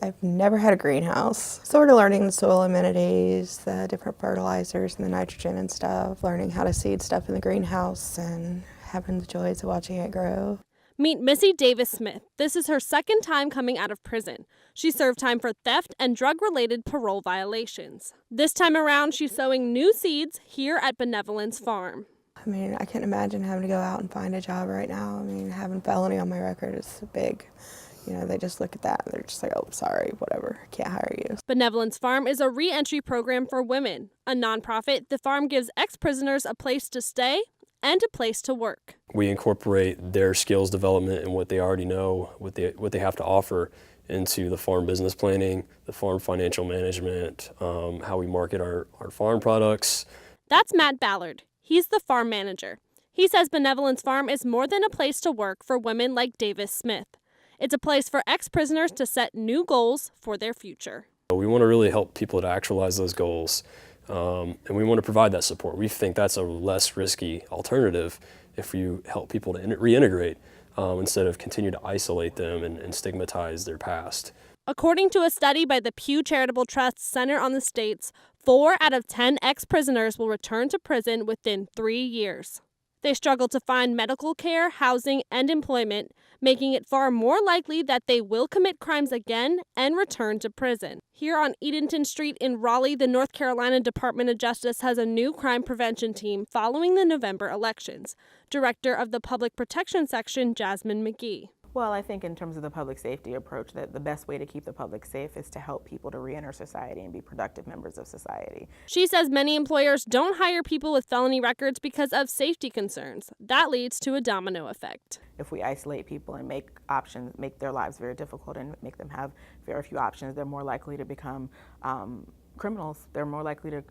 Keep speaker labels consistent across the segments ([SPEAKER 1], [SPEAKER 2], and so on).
[SPEAKER 1] I've never had a greenhouse. Sort of learning the soil amenities, the different fertilizers and the nitrogen and stuff, learning how to seed stuff in the greenhouse and having the joys of watching it grow.
[SPEAKER 2] Meet Missy Davis Smith. This is her second time coming out of prison. She served time for theft and drug-related parole violations. This time around, she's sowing new seeds here at Benevolence Farm.
[SPEAKER 1] I mean, I can't imagine having to go out and find a job right now. I mean, having felony on my record is big. You know, they just look at that and they're just like, oh, sorry, whatever, can't hire you.
[SPEAKER 2] Benevolence Farm is a re-entry program for women. A nonprofit, the farm gives ex-prisoners a place to stay and a place to work.
[SPEAKER 3] We incorporate their skills development and what they already know, what they have to offer into the farm business planning, the farm financial management, how we market our farm products.
[SPEAKER 2] That's Matt Ballard. He's the farm manager. He says Benevolence Farm is more than a place to work for women like Davis Smith. It's a place for ex-prisoners to set new goals for their future.
[SPEAKER 3] We want to really help people to actualize those goals, and we want to provide that support. We think that's a less risky alternative if you help people to reintegrate instead of continue to isolate them and stigmatize their past.
[SPEAKER 2] According to a study by the Pew Charitable Trust Center on the States, 4 out of 10 ex-prisoners will return to prison within 3 years. They struggle to find medical care, housing, and employment, making it far more likely that they will commit crimes again and return to prison. Here on Edenton Street in Raleigh, the North Carolina Department of Justice has a new crime prevention team following the November elections. Director of the Public Protection Section, Jasmine McGee.
[SPEAKER 4] Well, I think in terms of the public safety approach, that the best way to keep the public safe is to help people to reenter society and be productive members of society.
[SPEAKER 2] She says many employers don't hire people with felony records because of safety concerns. That leads to a domino effect.
[SPEAKER 4] If we isolate people and make their lives very difficult and make them have very few options, they're more likely to become criminals. They're more likely to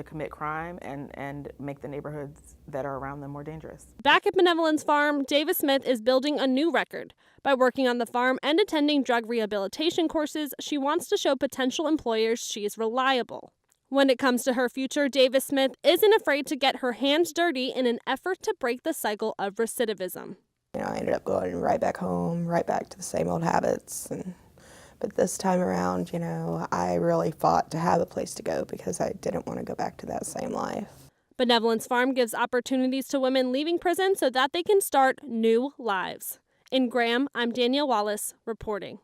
[SPEAKER 4] commit crime and make the neighborhoods that are around them more dangerous.
[SPEAKER 2] Back at Benevolence Farm, Davis Smith is building a new record. By working on the farm and attending drug rehabilitation courses, she wants to show potential employers she's reliable. When it comes to her future, Davis Smith isn't afraid to get her hands dirty in an effort to break the cycle of recidivism.
[SPEAKER 1] You know, I ended up going right back home, right back to the same old habits. But this time around, you know, I really fought to have a place to go because I didn't want to go back to that same life.
[SPEAKER 2] Benevolence Farm gives opportunities to women leaving prison so that they can start new lives. In Graham, I'm Danielle Wallace reporting.